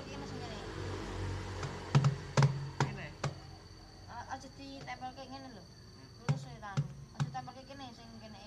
tempel kene sing ngene. Ngene. Aja ditempel kayak ngene lho. Lurus ya tangan. Aja tempel kayak kene sing kene.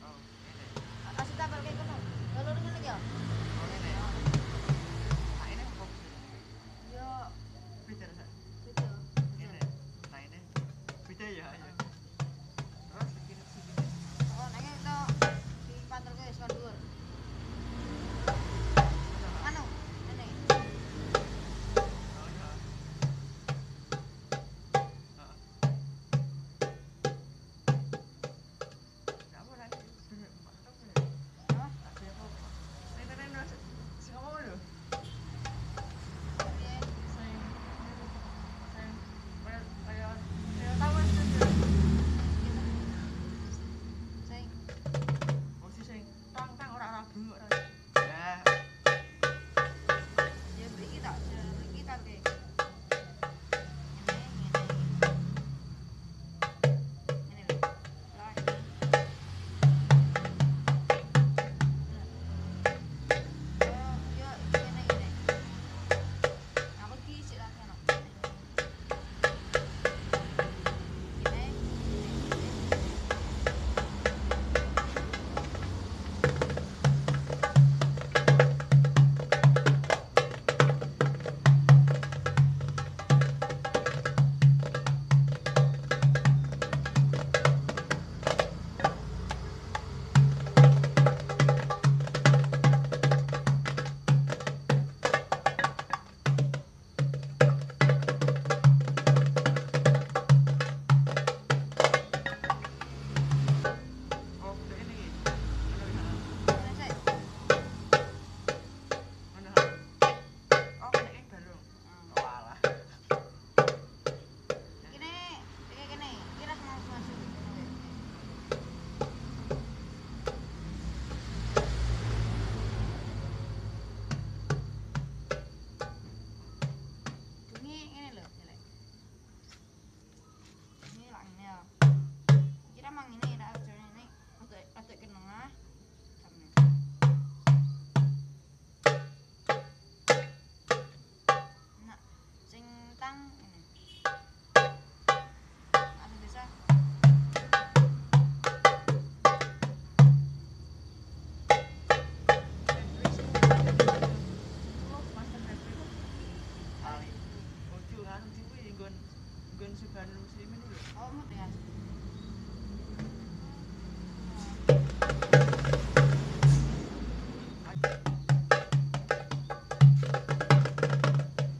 Oh, ngene. Aja tempel kayak kono. Ya lurus ngene iki ya. Oh, ngene. Nah, ini apa? Yo Beda rasa. beda. Ngene. Nah, ini beda ya. Terus bikin sini. Oh, nek itu dipantulke wis kon dhuwur. Anu, ngene. Oh, ya. Kamu lagi bener mantap ya. Apa? Ada apa? Nenek sing ngomong lho. Piye? Sing kayak tahu kan sing Sing posisi sing tang ora bengok ora. Ya, ya iki tak iki tak kayak. Ngene ngene. Ngene lho. Lah ini. Oh, yo ngene ngene. Aku iki sik lagi ono. Ngene. oh udah ini. Ngene sik. Mana? Oh, ini balung. Oh, alah. Kene, iki kene, iki ras masuk. Bunyi ngene lho, jelek. Ini lah ngene ya. Kira mang ini ra ujune ini untuk ke tengah. Sampe. Nah, sing tang ini. Anu bisa. Oh, master battery. Ali. Ojo kan kuwi nggon sebahan muslimin lho. Oh, mut ya.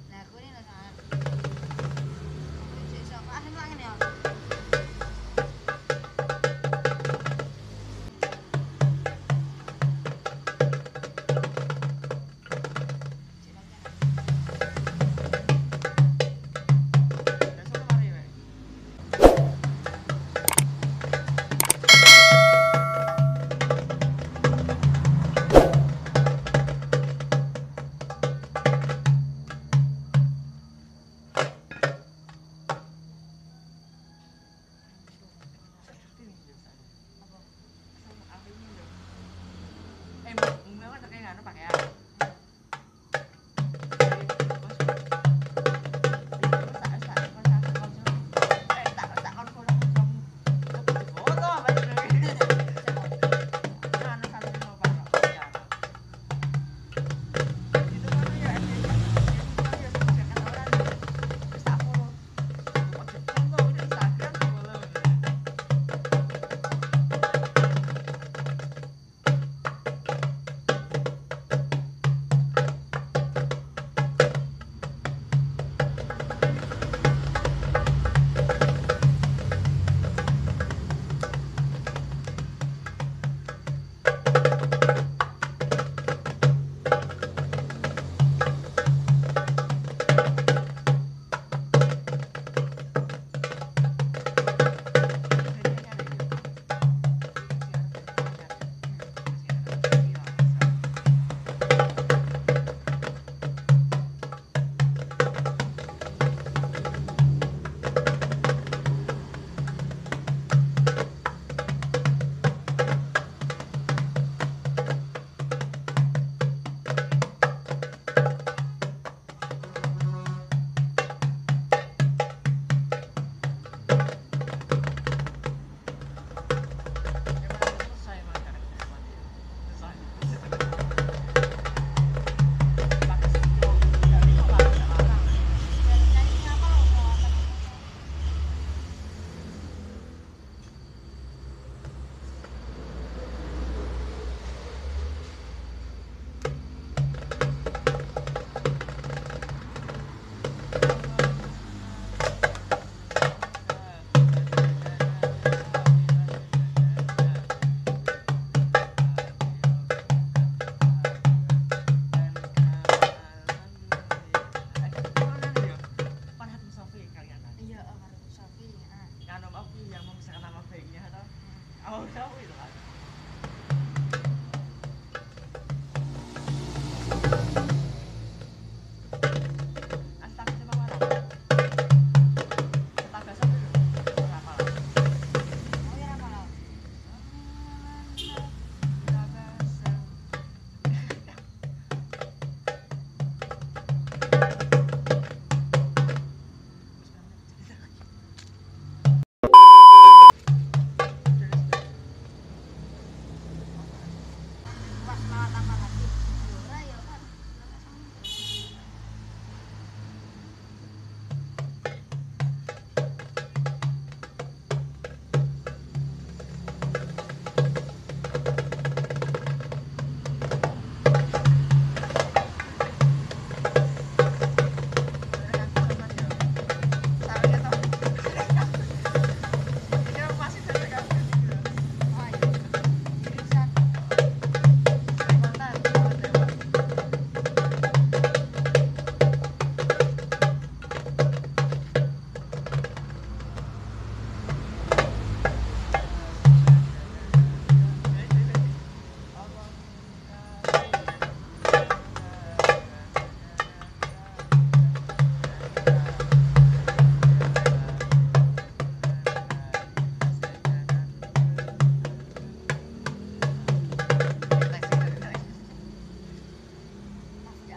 Nah, kuwi lho sangat. Kuwi iso kok asem lah ngene ya. Ya sono mari wae. Apa? Sama apinya lho. Mbak pakai nganu pakai apa?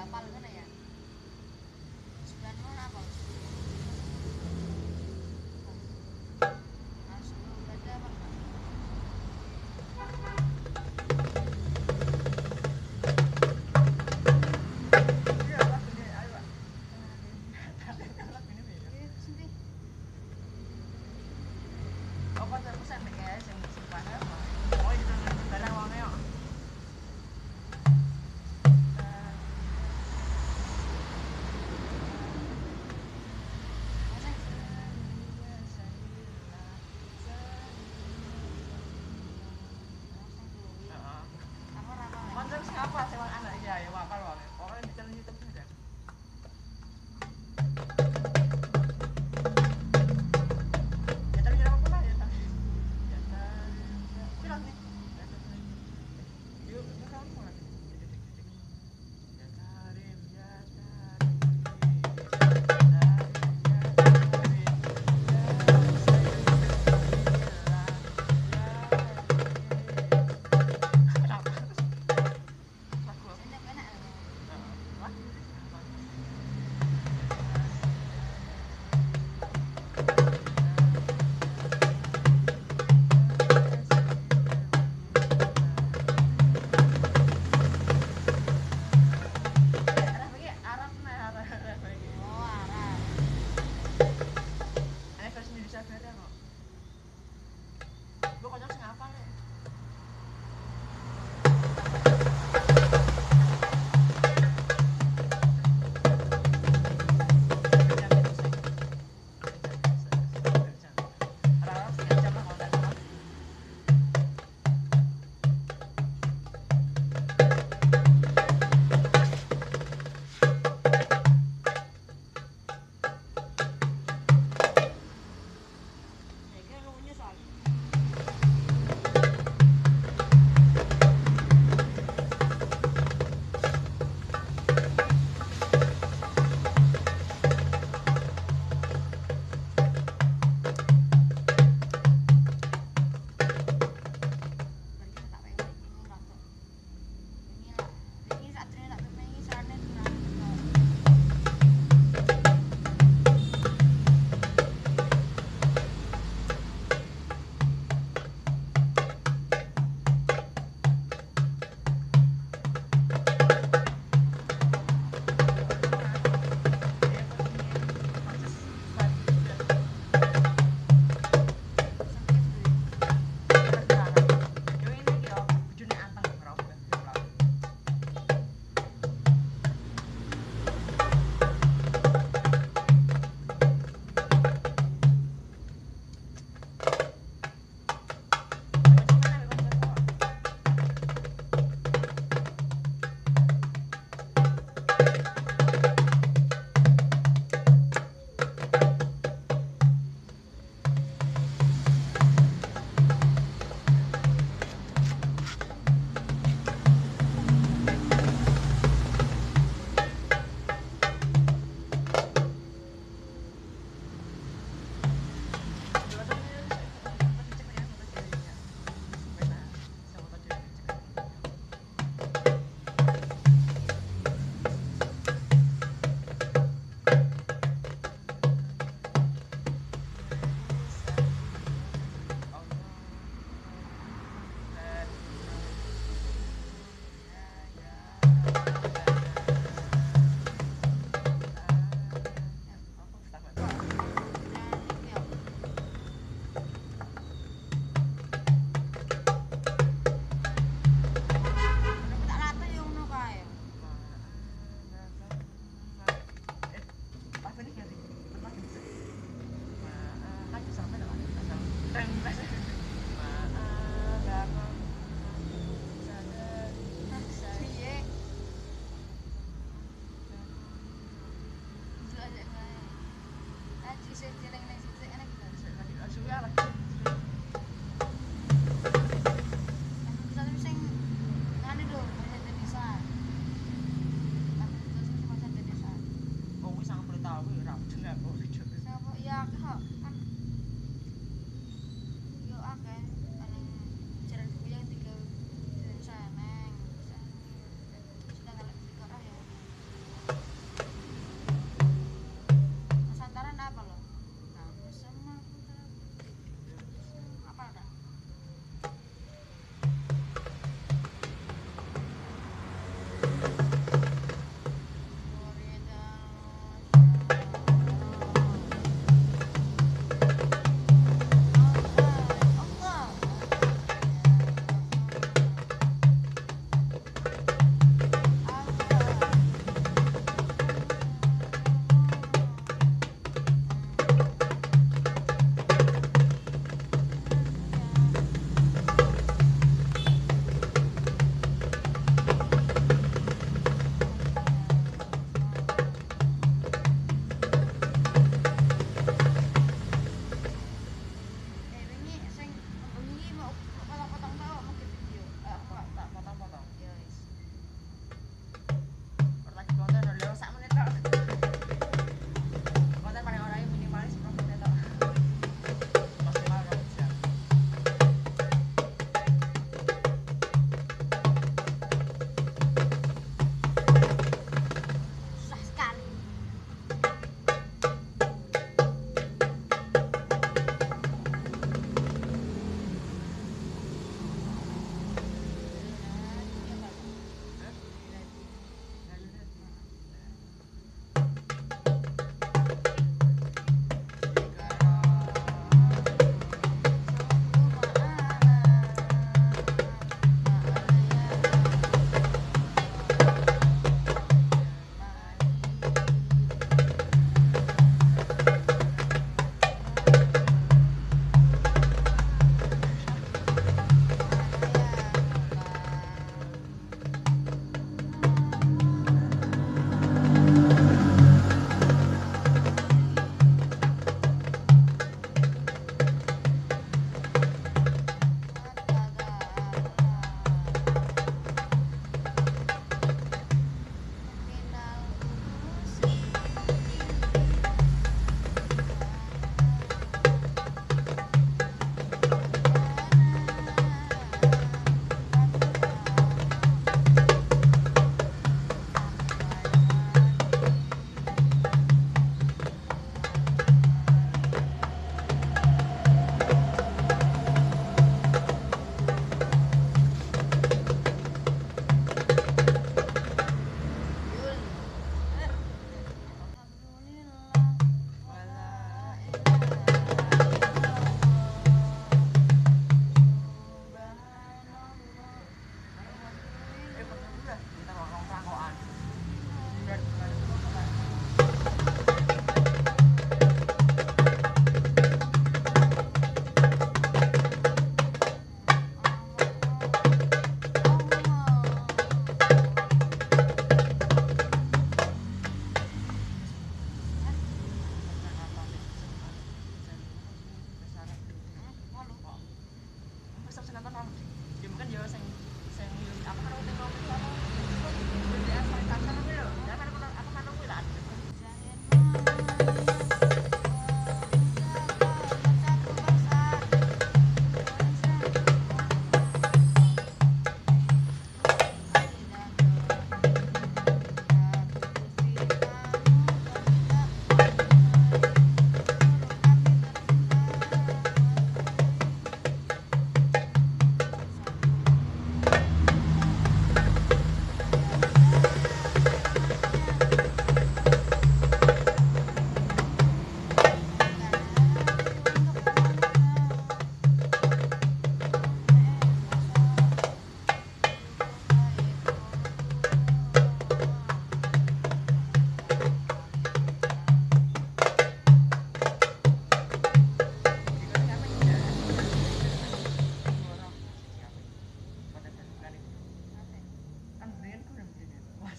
apal ngono ya. Sebulan ngono apal. Langsung berarti apal enggak? Iya, lagune ayo, Pak. Lagune piye? Iya, sini. Oh, konserku sak nek ae sing simpannya apa? Oh, itu barang wonge kok.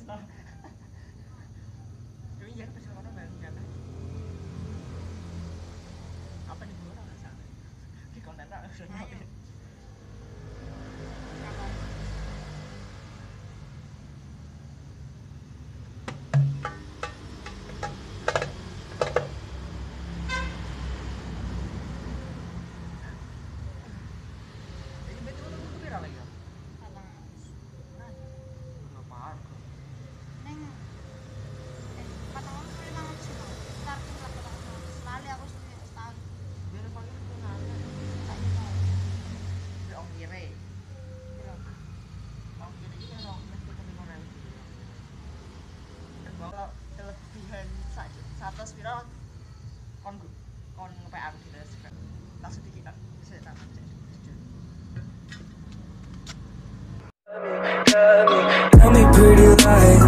toh. Tapi ya pesen kono bareng jana. Apa nih gue orang sana? Di konten tak udah Ayo. nyampe. Ini betul betul viral lagi ya. Salah. Berapa harga? Neng 400 sih, Bang. Ntar tuh 400. Lali aku setahun. Biar pakai itu nggak. Tak tahu. Udah om kira. Berapa? Om kira ini orang mesti ke 5.000. Dan kalau kelebihan saja 100 viral kon nge-PA aku di Instagram. Langsung dikit bisa tambah cek. Tell me pretty lies.